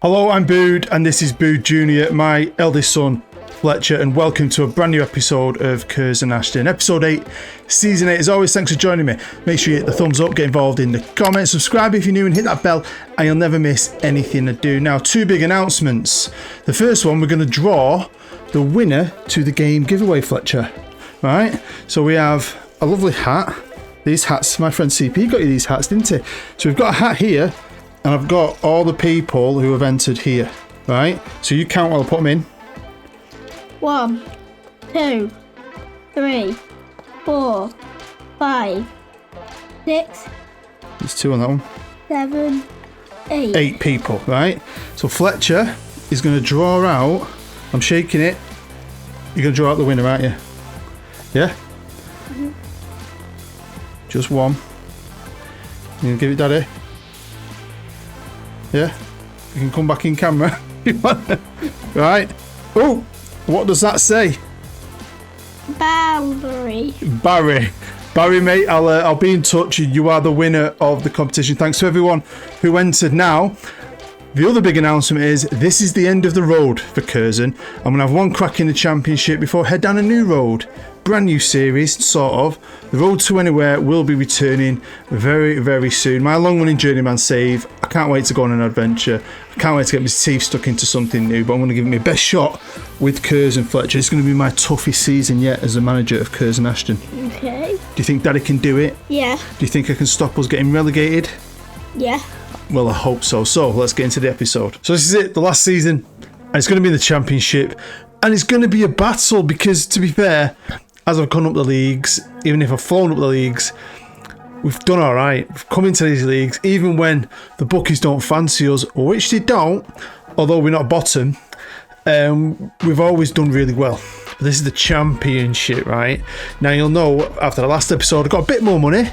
Hello, I'm Bood, and this is Bood Jr., my eldest son, Fletcher, and welcome to a brand new episode of Curzon Ashton. Episode 8, Season 8. As always, thanks for joining me. Make sure you hit the thumbs up, get involved in the comments, subscribe if you're new, and hit that bell, and you'll never miss anything I do. Now, two big announcements. The first one, we're going to draw the winner to the game giveaway, Fletcher. Right? So we have a lovely hat. These hats, my friend CP got you these hats, didn't he? So we've got a hat here, and I've got all the people who have entered here, right? So you count while I put them in. 1, 2, 3, 4, 5, 6. There's 2 on that one. 7, 8. 8 people, right? So Fletcher is going to draw out. I'm shaking it. You're going to draw out the winner, aren't you? Yeah? Mm-hmm. Just one. You going to give it Daddy? Yeah? You can come back in camera. Right? Oh! What does that say? Barry. Barry, mate, I'll be in touch. You are the winner of the competition. Thanks to everyone who entered. Now, the other big announcement is this is the end of the road for Curzon. I'm going to have one crack in the championship before I head down a new road. Brand new series, sort of. The Road to Anywhere will be returning very, very soon. My long-running journeyman save. I can't wait to go on an adventure. I can't wait to get my teeth stuck into something new, but I'm going to give it my best shot with Curzon, Fletcher. It's going to be my toughest season yet as a manager of Curzon Ashton. Okay. Do you think Daddy can do it? Yeah. Do you think I can stop us getting relegated? Yeah. Well, I hope so. So let's get into the episode. So this is it, the last season, and it's going to be the championship, and it's going to be a battle because, to be fair, as I've gone up the leagues, even if I've flown up the leagues, we've done all right. We've come into these leagues, even when the bookies don't fancy us, which they don't, although we're not bottom, we've always done really well. But this is the championship, right? Now, you'll know, after the last episode, I got a bit more money,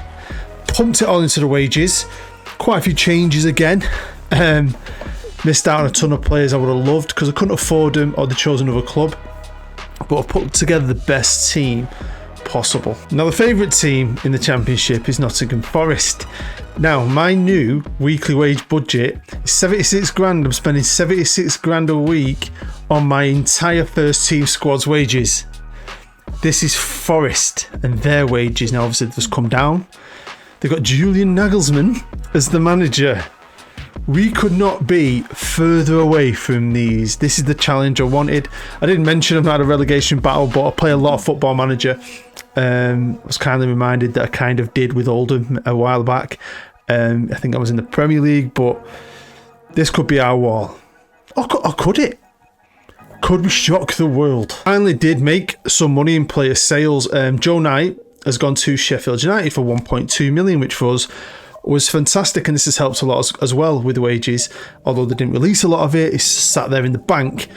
pumped it all into the wages, quite a few changes again. Missed out on a ton of players I would have loved because I couldn't afford them or they chose another club. But I've put together the best team possible. Now, the favourite team in the championship is Nottingham Forest. Now, my new weekly wage budget is 76 grand. I'm spending 76 grand a week on my entire first team squad's wages. This is Forest and their wages. Now, obviously, they've just come down. They've got Julian Nagelsmann as the manager. We could not be further away from these. This is the challenge I wanted. I didn't mention I'm not a relegation battle, but I play a lot of Football Manager. I was kindly reminded that I kind of did with Oldham a while back. I think I was in the Premier League, but this could be our wall. Or could it? Could we shock the world? Finally did make some money in player sales. Joe Knight has gone to Sheffield United for 1.2 million, which for us was fantastic, and this has helped a lot as well with wages, although they didn't release a lot of it. It's sat there in the bank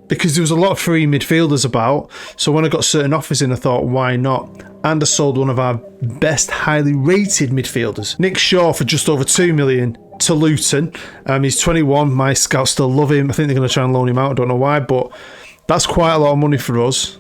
because there was a lot of free midfielders about, so when I got certain offers in I thought why not, and I sold one of our best highly rated midfielders, Nick Shaw, for just over 2 million to Luton. He's 21, my scouts still love him. I think they're going to try and loan him out, I don't know why, but that's quite a lot of money for us.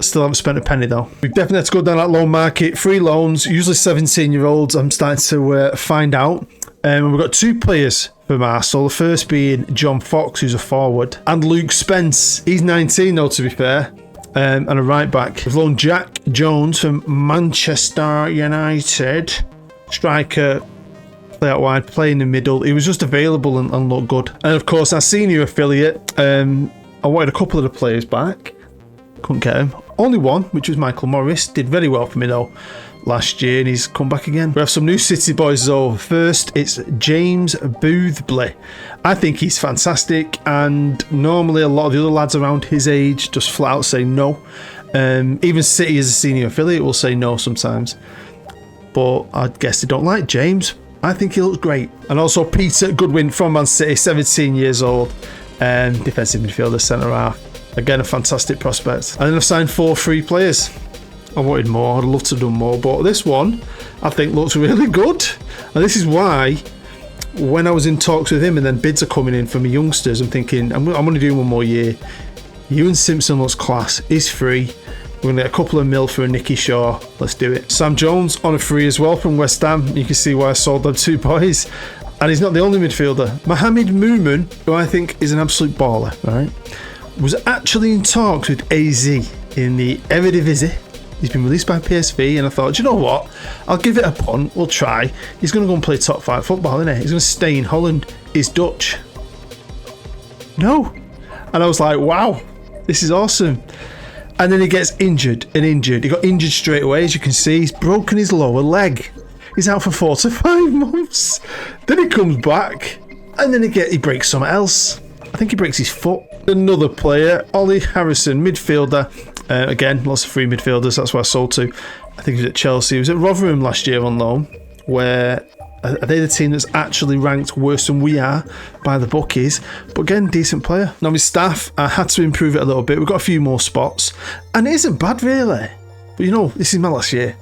Still haven't spent a penny though. We've definitely had to go down that loan market. Free loans, usually 17-year-olds, I'm starting to find out. We've got 2 players from Arsenal. The first being John Fox, who's a forward, and Luke Spence. He's 19 though, to be fair, and a right back. We've loaned Jack Jones from Manchester United. Striker, play out wide, play in the middle. He was just available and looked good. And of course, our senior affiliate, I wanted a couple of the players back. Couldn't get him. Only one, which was Michael Morris. Did very well for me though last year, and he's come back again. We have some new City boys though. First, it's James Boothby. I think he's fantastic, and normally a lot of the other lads around his age just flat out say no. Even City as a senior affiliate will say no sometimes. But I guess they don't like James. I think he looks great. And also Peter Goodwin from Man City, 17 years old, defensive midfielder, centre half. Again, a fantastic prospect. And then I've signed 4 free players. I wanted more. I'd love to have done more. But this one, I think, looks really good. And this is why, when I was in talks with him and then bids are coming in for my youngsters, I'm thinking, I'm going to do 1 more year. Ewan Simpson looks class. He's free. We're going to get a couple of mil for a Nicky Shaw. Let's do it. Sam Jones on a free as well from West Ham. You can see why I sold them 2 boys. And he's not the only midfielder. Mohamed Moumen, who I think is an absolute baller, right, was actually in talks with AZ in the Eredivisie. He's been released by PSV, and I thought, you know what? I'll give it a punt. We'll try. He's going to go and play top 5 football, isn't he? He's going to stay in Holland. He's Dutch. No. And I was like, wow, this is awesome. And then he gets injured and injured. He got injured straight away, as you can see. He's broken his lower leg. He's out for 4 to 5 months. Then he comes back, and then he breaks something else. I think he breaks his foot. Another player, Ollie Harrison, midfielder. Again, lots of free midfielders. That's where I sold to. I think he was at Chelsea. He was at Rotherham last year on loan, where are they the team that's actually ranked worse than we are by the bookies? But again, decent player. Now, with staff, I had to improve it a little bit. We've got a few more spots, and it isn't bad, really. But you know, this is my last year.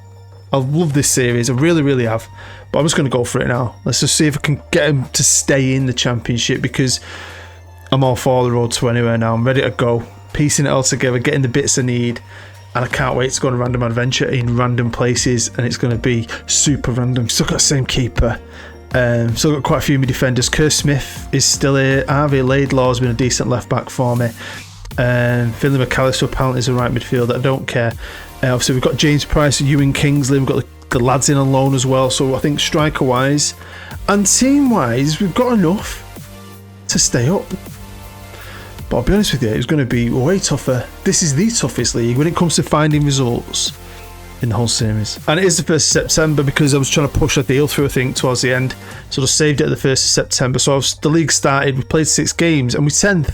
I love this series. I really, really have. But I'm just going to go for it now. Let's just see if I can get him to stay in the Championship, because I'm all for the road to anywhere now. I'm ready to go. Piecing it all together, getting the bits I need. And I can't wait to go on a random adventure in random places. And it's going to be super random. Still got the same keeper. Still got quite a few of my defenders. Kerr Smith is still here. Harvey Laidlaw has been a decent left back for me. Finlay McAllister apparently is a right midfielder. I don't care. Obviously, we've got James Price, Ewan Kingsley. We've got the lads in on loan as well. So I think striker-wise and team-wise, we've got enough to stay up. But I'll be honest with you, it's going to be way tougher. This is the toughest league when it comes to finding results in the whole series. And it is the 1st of September because I was trying to push a deal through, I think, towards the end. So I saved it at the 1st of September. So the league started, we played 6 games and we're 10th,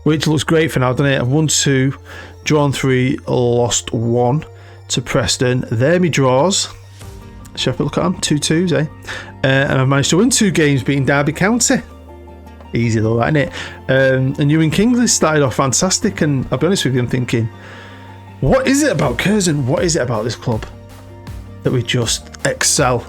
which looks great for now, doesn't it? I've won 2, drawn 3, lost 1 to Preston. There me draws. Sheffield, look at them, 2-2s, eh? And I've managed to win 2 games, beating Derby County. Easy though, isn't it? And Ewan Kingsley started off fantastic, and I'll be honest with you, I'm thinking, what is it about Curzon? What is it about this club that we just excel?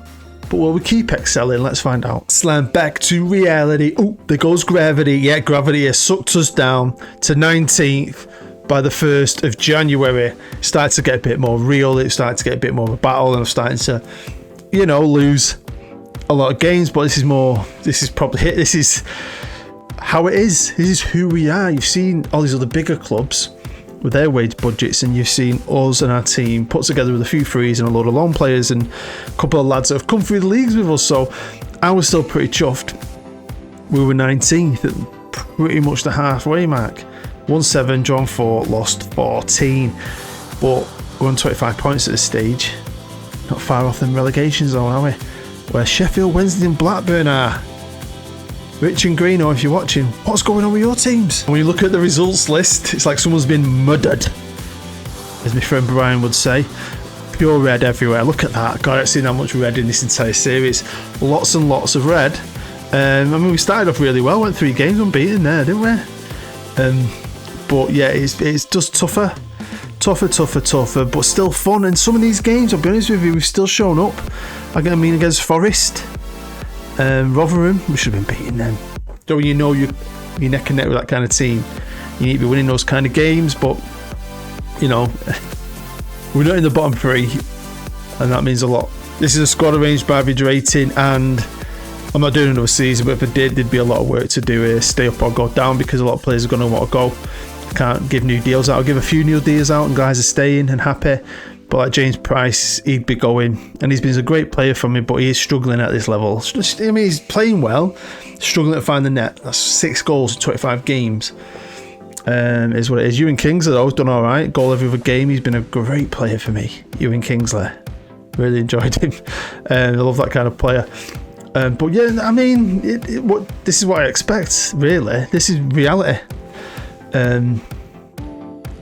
But will we keep excelling? Let's find out. Slam back to reality. Oh, there goes gravity. Yeah, gravity has sucked us down to 19th by the 1st of January. It started to get a bit more real. It started to get a bit more of a battle, and I'm starting to, you know, lose a lot of games. But this is probably it. This is how it is. This is who we are. You've seen all these other bigger clubs with their wage budgets, and you've seen us and our team put together with a few frees and a load of loan players and a couple of lads that have come through the leagues with us. So I was still pretty chuffed. We were 19th at pretty much the halfway mark. Won 7, drawn 4, lost 14. But we're on 25 points at this stage. Not far off them relegation zone, are we? Where Sheffield Wednesday and Blackburn are. Rich and Greeno, if you're watching, what's going on with your teams? When you look at the results list, it's like someone's been murdered, as my friend Brian would say. Pure red everywhere. Look at that. God, I've seen how much red in this entire series. Lots and lots of red. I mean, we started off really well. Went 3 games unbeaten there, didn't we? But yeah, it's just tougher, but still fun. And some of these games, I'll be honest with you, we've still shown up. I mean, against Forest. Rotherham, we should have been beating them. So when you know you're neck and neck with that kind of team, you need to be winning those kind of games. But you know, we're not in the bottom 3, and that means a lot. This is a squad arranged by average rating, and I'm not doing another season, but if I did, there'd be a lot of work to do here. Stay up or go down, because a lot of players are going to want to go. I can't give new deals out. I'll give a few new deals out, and guys are staying and happy. But like James Price, he'd be going, and he's been a great player for me, but he is struggling at this level. I mean, he's playing well, struggling to find the net. That's 6 goals in 25 games. Is what it is. Ewan Kingsley, though, has done all right. Goal every other game. He's been a great player for me. Ewan Kingsley, really enjoyed him. I love that kind of player. But yeah, I mean, this is what I expect. Really, this is reality. I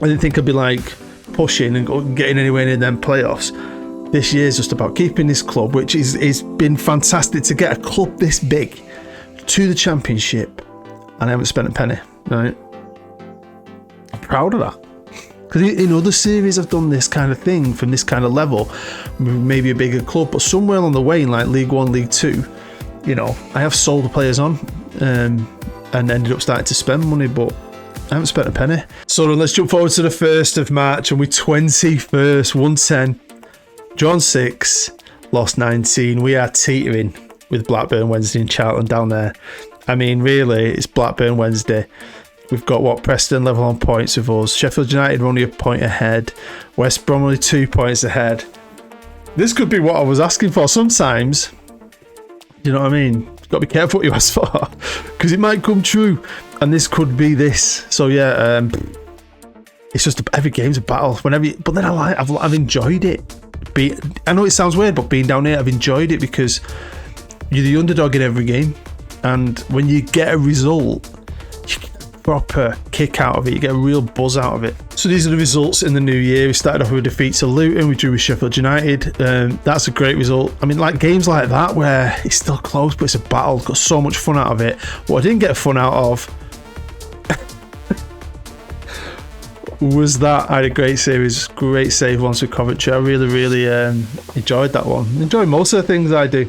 didn't think I'd be like pushing and getting anywhere near them playoffs. This year's just about keeping this club, which is been fantastic to get a club this big to the Championship, and I haven't spent a penny. Right, I'm proud of that, because in other series I've done this kind of thing from this kind of level, maybe a bigger club, but somewhere along the way in like League 1, League 2, you know, I have sold the players on and ended up starting to spend money, but I haven't spent a penny. So let's jump forward to the 1st of March, and we're 21st, won 10, drawn 6, lost 19. We are teetering with Blackburn Wednesday and Charlton down there. I mean, really, it's Blackburn Wednesday. We've got Preston level on points with us. Sheffield United are only a point ahead. West Brom only 2 points ahead. This could be what I was asking for sometimes. You know what I mean? You've got to be careful what you ask for, because it might come true. And this could be this. So yeah, it's just every game's a battle. But then I've enjoyed it. I know it sounds weird, but being down here, I've enjoyed it because you're the underdog in every game, and when you get a result, you get a proper kick out of it. You get a real buzz out of it. So these are the results in the new year. We started off with a defeat to Luton. We drew with Sheffield United. That's a great result. I mean, like games like that where it's still close, but it's a battle. Got so much fun out of it. What I didn't get fun out of was that I had a great series, great save once with Coventry. I really enjoyed that one. Enjoy most of the things I do,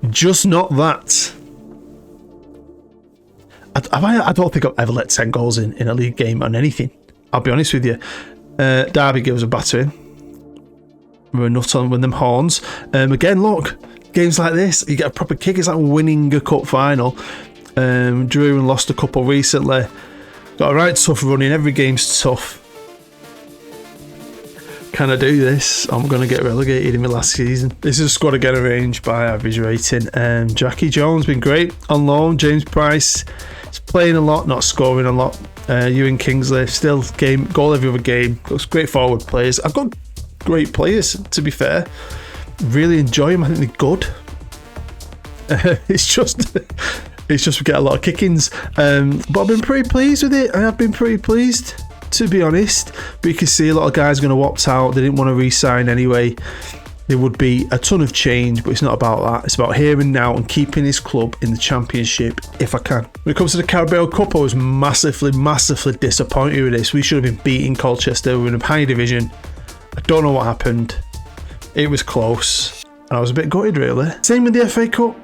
just not that. I don't think I've ever let 10 goals in a league game on anything. I'll be honest with you. Derby gave us a battering. We're a nut on with them horns. Again, look, games like this, you get a proper kick. It's like winning a cup final. Drew and lost a couple recently. Got a right tough running. Every game's tough. Can I do this? I'm going to get relegated in my last season. This is a squad again arranged by average rating. Jackie Jones been great on loan. James Price is playing a lot, not scoring a lot. Ewan Kingsley still goal every other game. Got great forward players. I've got great players, to be fair. Really enjoy them. I think they're good. It's just we get a lot of kickings. But I've been pretty pleased with it. I have been pretty pleased, to be honest. But you can see a lot of guys are going to opt out. They didn't want to re-sign anyway. There would be a ton of change, but it's not about that. It's about here and now and keeping his club in the Championship if I can. When it comes to the Carabao Cup, I was massively disappointed with this. We should have been beating Colchester. We're in a high division. I don't know what happened. It was close. And I was a bit gutted, really. Same with the FA Cup.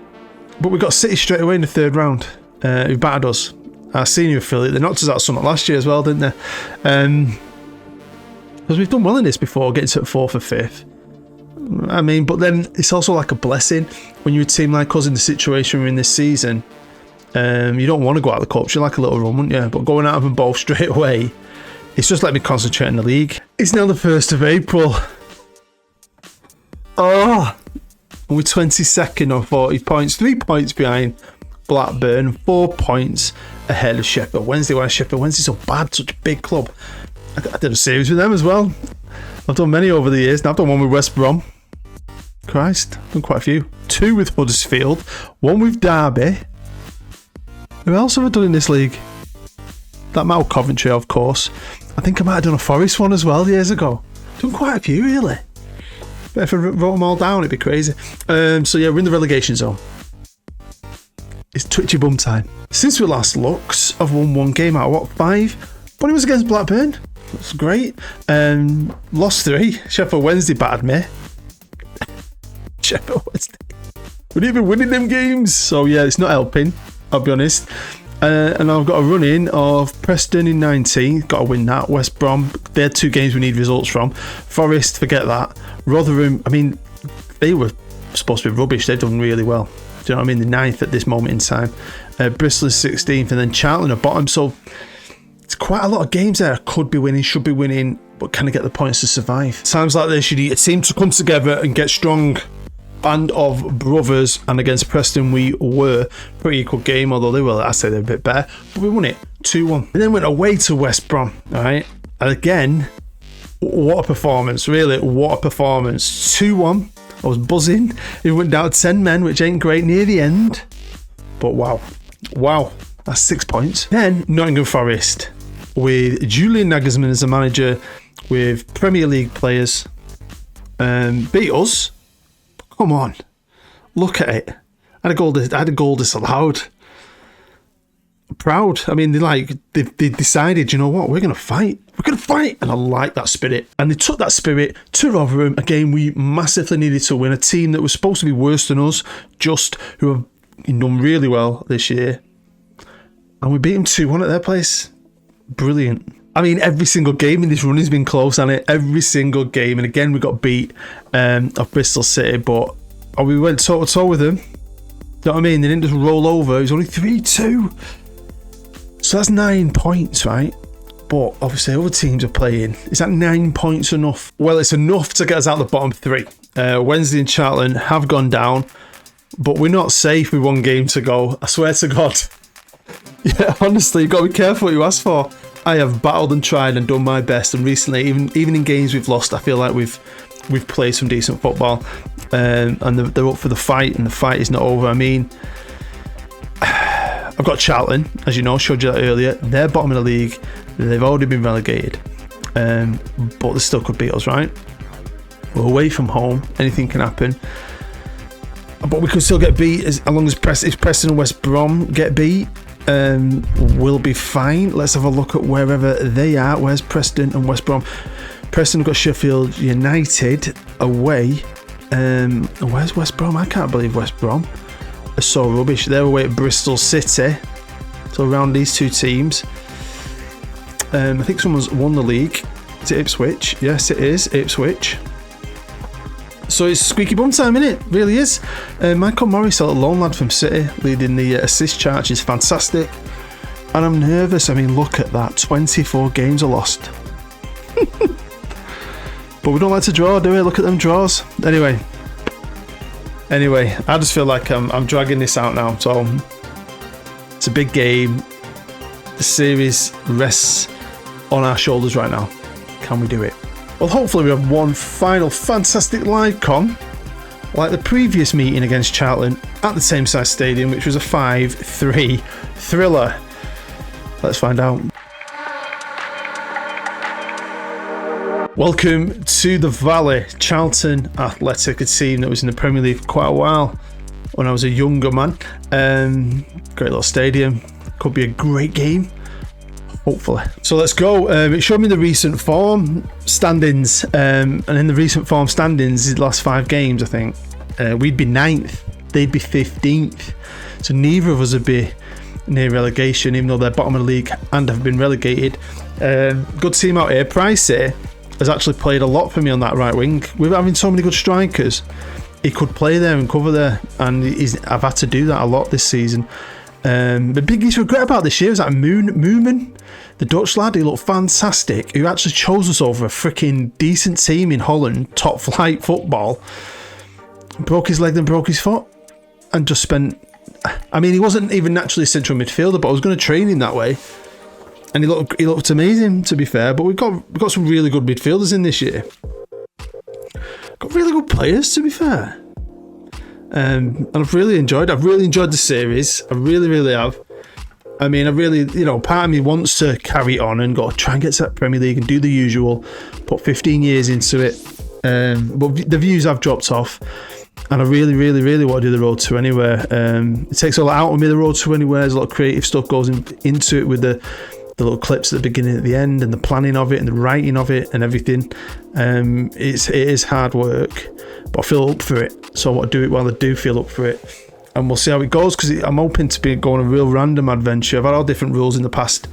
But we got City straight away in the third round, who battered us. Our senior affiliate, they knocked us out of Summit last year as well, didn't they? Because we've done well in this before, getting to 4th or 5th. I mean, but then it's also like a blessing when you're a team like us in the situation we're in this season. You don't want to go out of the cups, you like a little run, wouldn't you? But going out of them both straight away, it's just let me concentrate on the league. It's now the 1st of April. Oh! We're 22nd on 40 points, 3 points behind Blackburn, 4 points ahead of Sheffield Wednesday. Why is Sheffield Wednesday so bad? Such a big club. I did a series with them as well. I've done many over the years. Now I've done one with West Brom. Christ, I've done quite a few. 2 with Huddersfield, 1 with Derby. Who else have I done in this league? That might have Coventry, of course. I think I might have done a Forest one as well years ago. Done quite a few, really. But if I wrote them all down, it'd be crazy. So yeah, we're in the relegation zone. It's twitchy bum time. Since we last looked, I've won 1 game out of what, 5? But it was against Blackburn. That's great. Lost 3. Sheffield Wednesday battered me. Sheffield Wednesday. We didn't even winning them games. So yeah, it's not helping, I'll be honest. And I've got a run in of Preston in 19. Got to win that. West Brom, they're 2 games we need results from. Forest, forget that. Rotherham, I mean, they were supposed to be rubbish. They've done really well. Do you know what I mean? The 9th at this moment in time. Bristol is 16th, and then Charlton are bottom. So it's quite a lot of games there. I could be winning, should be winning, but can I get the points to survive? Times like this, you need a team to come together and get strong. Band of brothers, and against Preston we were pretty equal game, although they were, I say they're a bit better, but we won it 2-1. And then went away to West Brom, alright, and again, what a performance, really, what a performance. 2-1, I was buzzing. It went down to 10 men, which ain't great near the end, but wow, that's 6 points. Then Nottingham Forest with Julian Nagelsmann as a manager, with Premier League players, beat us. Come on, look at it. I had a goal disallowed. Proud. I mean, they decided, you know what, we're gonna fight, and I like that spirit. And they took that spirit to Rotherham, a game we massively needed to win. A team that was supposed to be worse than us, who have done really well this year, and we beat them 2-1 at their place. Brilliant. I mean, every single game in this run has been close, hasn't it? Every single game. And again, we got beat of Bristol City, but we went toe to toe with them. You know what I mean? They didn't just roll over. It was only 3-2. So that's 9 points, right? But obviously other teams are playing. Is that 9 points enough? Well, it's enough to get us out of the bottom 3. Wednesday and Charlton have gone down, but we're not safe with 1 game to go. I swear to God. Yeah, honestly, you've got to be careful what you ask for. I have battled and tried and done my best, and recently, even in games we've lost, I feel like we've played some decent football, and they're up for the fight, and the fight is not over. I mean, I've got Charlton, as you know, showed you that earlier. They're bottom of the league. They've already been relegated, but they still could beat us, right? We're away from home. Anything can happen. But we could still get beat as long as Preston and West Brom get beat. We'll be fine. Let's have a look at wherever they are. Where's Preston and West Brom? Preston have got Sheffield United away. Where's West Brom? I can't believe West Brom are so rubbish. They're away at Bristol City. So around these 2 teams. I think someone's won the league. Is it Ipswich? Yes, it is Ipswich. So it's squeaky bum time, innit? Really is. Michael Morris, a lone lad from City, leading the assist chart, is fantastic. And I'm nervous. I mean, look at that. 24 games are lost. But we don't like to draw, do we? Look at them draws. Anyway, I just feel like I'm dragging this out now. So it's a big game. The series rests on our shoulders right now. Can we do it? Well, hopefully we have one final fantastic live con, like the previous meeting against Charlton at the same size stadium, which was a 5-3 thriller. Let's find out. Welcome to the Valley. Charlton Athletic, a team that was in the Premier League for quite a while when I was a younger man. Great little stadium. Could be a great game. Hopefully. So let's go. It showed me the recent form standings. And in the recent form standings, the last 5 games, I think, we'd be 9th. They'd be 15th. So neither of us would be near relegation, even though they're bottom of the league and have been relegated. Good team out here. Pricey has actually played a lot for me on that right wing. With having so many good strikers, he could play there and cover there. And I've had to do that a lot this season. The biggest regret about this year is that Moeman, the Dutch lad, who looked fantastic, who actually chose us over a freaking decent team in Holland, top flight football, broke his leg and broke his foot, and just spent. I mean, he wasn't even naturally a central midfielder, but I was going to train him that way, and he looked amazing, to be fair. But we've got some really good midfielders in this year. Got really good players, to be fair. And I've really enjoyed the series. I really, really have. I mean, part of me wants to carry on and try and get to that Premier League and do the usual, put 15 years into it. But the views have dropped off, and I really, really, really want to do the Road to Anywhere. It takes a lot out of me, the Road to Anywhere. There's a lot of creative stuff goes into it with the little clips at the beginning and at the end, and the planning of it and the writing of it and everything. It is hard work, but I feel up for it. So I want to do it while I do feel up for it. And we'll see how it goes, because I'm hoping to be going a real random adventure. I've had all different rules in the past.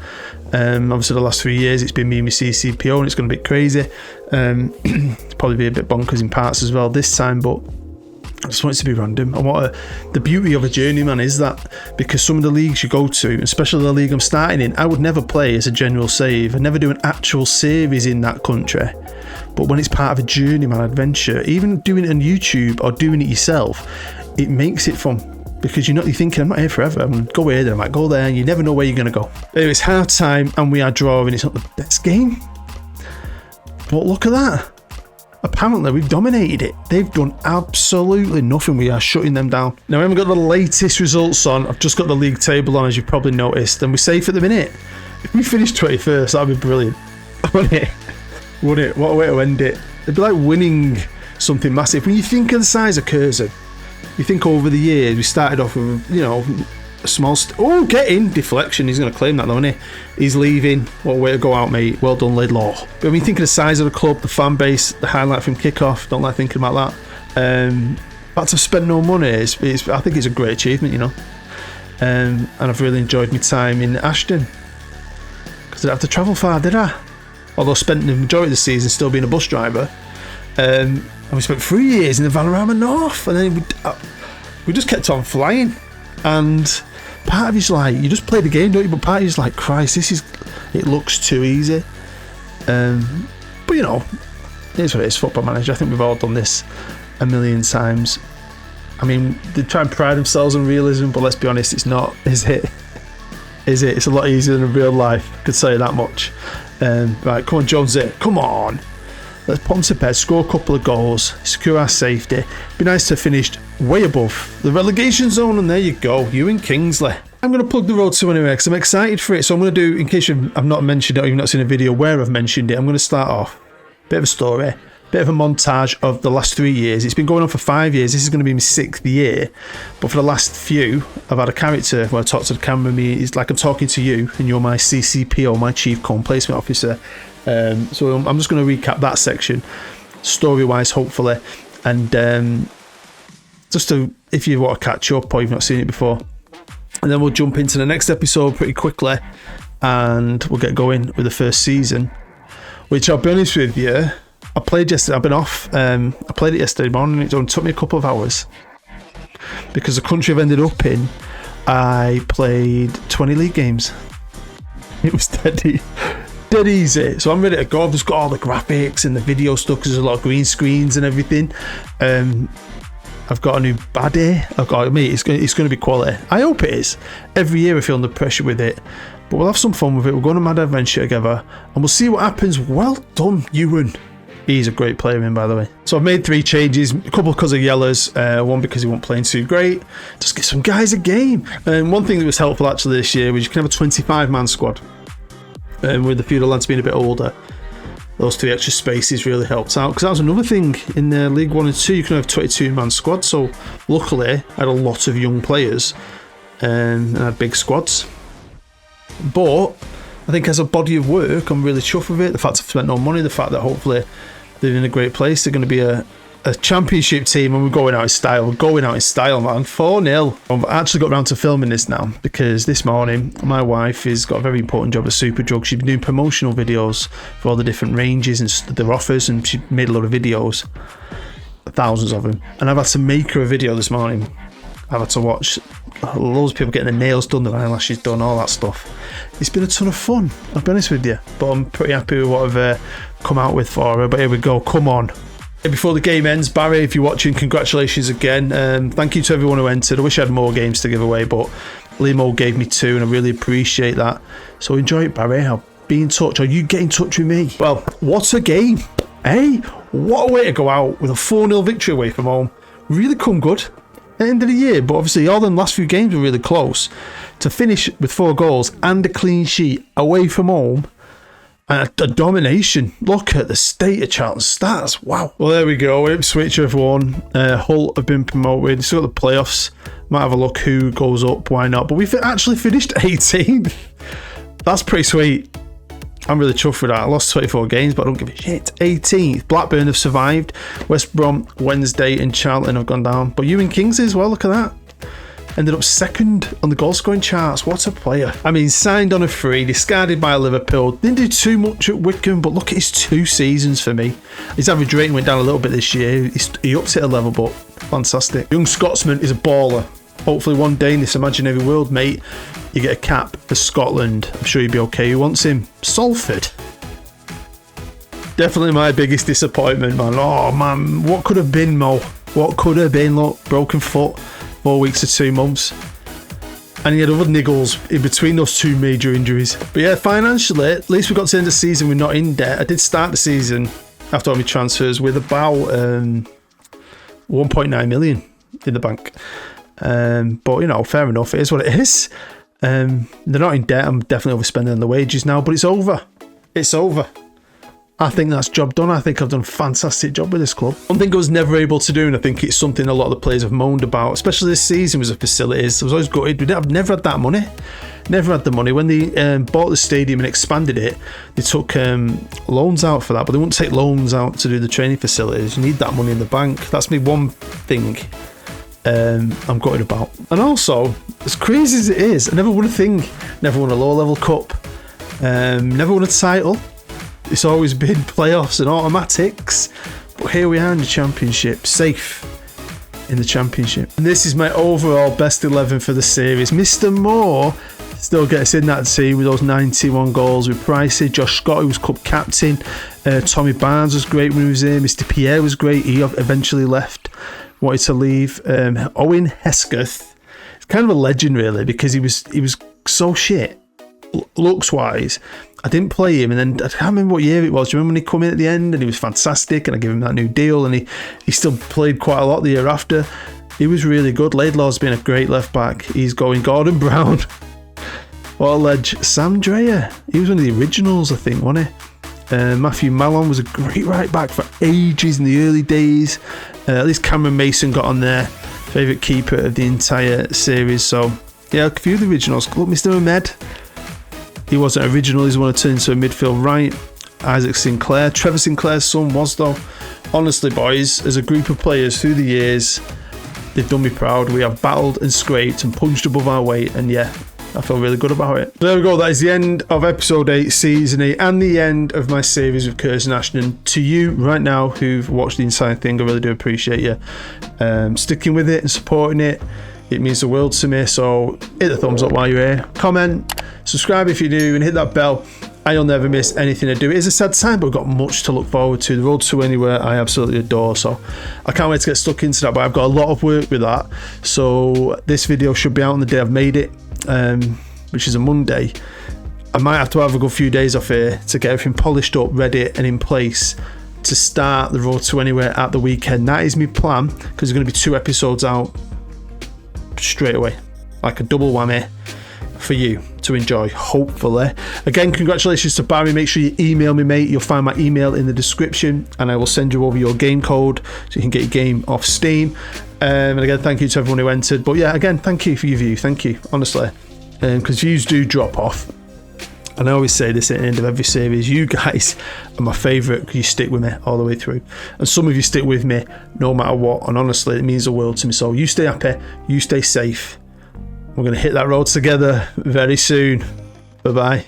Obviously, the last 3 years, it's been me and my CCPO, and it's going to be crazy. It's probably be a bit bonkers in parts as well this time, but I just want it to be random. The beauty of a journeyman is that, because some of the leagues you go to, especially the league I'm starting in, I would never play as a general save. I'd never do an actual series in that country. But when it's part of a journeyman adventure, even doing it on YouTube or doing it yourself, it makes it fun, because you're thinking, I'm not here forever. I'm going to go here, then I might go there, and you never know where you're going to go. Anyway, it's half time and we are drawing. It's not the best game, but look at that. Apparently we've dominated it. They've done absolutely nothing. We are shutting them down. Now, we haven't got the latest results on. I've just got the league table on, as you've probably noticed, and we're safe at the minute. If we finish 21st, that'd be brilliant. Wouldn't it? What a way to end it. It'd be like winning something massive. When you think of the size of Curzon, you think over the years, we started off with, a small... get in! Deflection. He's going to claim that, though, isn't he? He's leaving. What a way to go out, mate. Well done, Laidlaw. But when you think of the size of the club, the fan base, the highlight from kickoff, don't like thinking about that. But to spend no money, I think it's a great achievement, and I've really enjoyed my time in Ashton, because I didn't have to travel far, did I? Although I spent the majority of the season still being a bus driver. And And we spent 3 years in the Vanarama North, and then we just kept on flying. And part of you's like, you just play the game, don't you? But part of you's like, Christ, it looks too easy. But you know, here's what it is, Football Manager. I think we've all done this a million times. I mean, they try and pride themselves on realism, but let's be honest, it's not, is it? Is it? It's a lot easier than real life, I could say that much. Right, come on, Jonesy, come on. Let's put them to bed, score a couple of goals, secure our safety. Be nice to have finished way above the relegation zone, and there you go, you and Kingsley. I'm going to plug the Road to anyway, because I'm excited for it. So I'm going to do, in case I've not mentioned it or you've not seen a video where I've mentioned it, I'm going to start off, bit of a story, bit of a montage of the last 3 years. It's been going on for 5 years. This is going to be my 6th year. But for the last few, I've had a character where I talk to the camera. It's like I'm talking to you, and you're my CCPO, my Chief Cone Placement Officer. So I'm just going to recap that section, story-wise, hopefully. And just to, if you want to catch up or you've not seen it before. And then we'll jump into the next episode pretty quickly. And we'll get going with the first season. Which, I'll be honest with you, I played yesterday. I've been off. I played it yesterday morning. It only took me a couple of hours. Because the country I've ended up in, I played 20 league games. It was dead easy. So I'm ready to go. I've just got all the graphics and the video stuff because there's a lot of green screens and everything. I've got a new baddie. It's going to be quality. I hope it is. Every year I feel under pressure with it. But we'll have some fun with it. We'll go on a mad adventure together. And we'll see what happens. Well done, Ewan. He's a great player, by the way. So I've made 3 changes. A couple because of yellows. One because he wasn't playing too great. Just get some guys a game. And one thing that was helpful actually this year was you can have a 25-man squad. With a few of the lads being a bit older, those 3 extra spaces really helped out, because that was another thing in League 1 and 2. You can have a 22-man squad, so luckily I had a lot of young players and I had big squads. But I think as a body of work, I'm really chuffed with it. The fact I've spent no money, the fact that hopefully they're in a great place. They're going to be a championship team, and we're going out in style. We're going out in style, man. 4-0. I've actually got around to filming this now, because this morning my wife has got a very important job at Superdrug. She's been doing promotional videos for all the different ranges and their offers, and she made a lot of videos, thousands of them. And I've had to make her a video this morning. I've had to watch loads of people getting their nails done, their eyelashes done, all that stuff. It's been a ton of fun, I'll be honest with you. But I'm pretty happy with what I've come out with for her. But here we go, come on. Before the game ends, Barry, if you're watching, congratulations again. Thank you to everyone who entered. I wish I had more games to give away, but Limo gave me 2 and I really appreciate that. So enjoy it, Barry. I'll be in touch, or you get in touch with me. Well, what a game, eh? What a way to go out with a 4-0 victory away from home. Really come good at the end of the year, but obviously all them last few games were really close. To finish with 4 goals and a clean sheet away from home, and a domination. Look at the state of Charlton Stars. Wow. Well, there we go. Ipswich have won. Hull have been promoted. Still got the playoffs. Might have a look who goes up. Why not? But we've actually finished 18th. That's pretty sweet. I'm really chuffed with that. I lost 24 games, but I don't give a shit. 18th. Blackburn have survived. West Brom, Wednesday, and Charlton have gone down. But you and Kingsley as well. Look at that. Ended up 2nd on the goal scoring charts. What a player. I mean, signed on a free, discarded by Liverpool. Didn't do too much at Wickham, but look at his 2 seasons for me. His average rating went down a little bit this year. He upped it a level, but fantastic. Young Scotsman is a baller. Hopefully one day in this imaginary world, mate, you get a cap for Scotland. I'm sure you'd be okay. Who wants him? Salford. Definitely my biggest disappointment, man. Oh, man. What could have been, Mo? What could have been? Look, broken foot. 4 weeks to 2 months, and he had other niggles in between those 2 major injuries. But yeah, financially, at least we got to the end of the season, we're not in debt. I did start the season after all my transfers with about 1.9 million in the bank. But you know, fair enough, it is what it is. They're not in debt. I'm definitely overspending on the wages now, but it's over. It's over. I think that's job done. I think I've done a fantastic job with this club. One thing I was never able to do, and I think it's something a lot of the players have moaned about, especially this season, was the facilities. I was always gutted. I've never had that money. Never had the money. When they bought the stadium and expanded it, they took loans out for that, but they wouldn't take loans out to do the training facilities. You need that money in the bank. That's me one thing I'm gutted about. And also, as crazy as it is, I never won a thing. Never won a low-level cup. Never won a title. It's always been playoffs and automatics. But here we are in the championship, safe in the championship. And this is my overall best 11 for the series. Mr. Moore still gets in that team with those 91 goals with Pricey. Josh Scott, who was cup captain. Tommy Barnes was great when he was in. Mr. Pierre was great. He eventually left, wanted to leave. Owen Hesketh, it's kind of a legend really, because he was so shit looks wise. I didn't play him, and then I can't remember what year it was. Do you remember when he come in at the end and he was fantastic, and I gave him that new deal, and he still played quite a lot the year after. He was really good. Laidlaw's been a great left back. He's going. Gordon Brown, what a ledge. Sam Dreyer, he was one of the originals, I think, wasn't he? Matthew Mallon was a great right back for ages in the early days. At least Cameron Mason got on there, favourite keeper of the entire series. So yeah, a few of the originals. Look, Mr. Ahmed, he wasn't original, he's one to turn into a midfield right. Isaac Sinclair, Trevor Sinclair's son was though. Honestly boys, as a group of players through the years, they've done me proud. We have battled and scraped and punched above our weight, and yeah, I feel really good about it. There we go, that is the end of episode 8, season 8, and the end of my series with Curzon Ashton. To you right now who've watched the entire thing, I really do appreciate you sticking with it and supporting it. It means the world to me, so hit the thumbs up while you're here. Comment, subscribe if you do, and hit that bell, and you'll never miss anything I do. It is a sad time, but we've got much to look forward to. The road to anywhere I absolutely adore, so I can't wait to get stuck into that, but I've got a lot of work with that. So this video should be out on the day I've made it, which is a Monday. I might have to have a good few days off here to get everything polished up, ready and in place to start the road to anywhere at the weekend. That is my plan, because there's going to be 2 episodes out straight away, like a double whammy for you to enjoy, hopefully. Again, congratulations to Barry. Make sure you email me, mate. You'll find my email in the description, and I will send you over your game code so you can get your game off Steam. And again, thank you to everyone who entered. But yeah, again, thank you for your view. Thank you, honestly, because views do drop off, and I always say this at the end of every series, you guys are my favourite because you stick with me all the way through, and some of you stick with me no matter what, and honestly it means the world to me. So you stay happy, you stay safe. We're going to hit that road together very soon. Bye bye.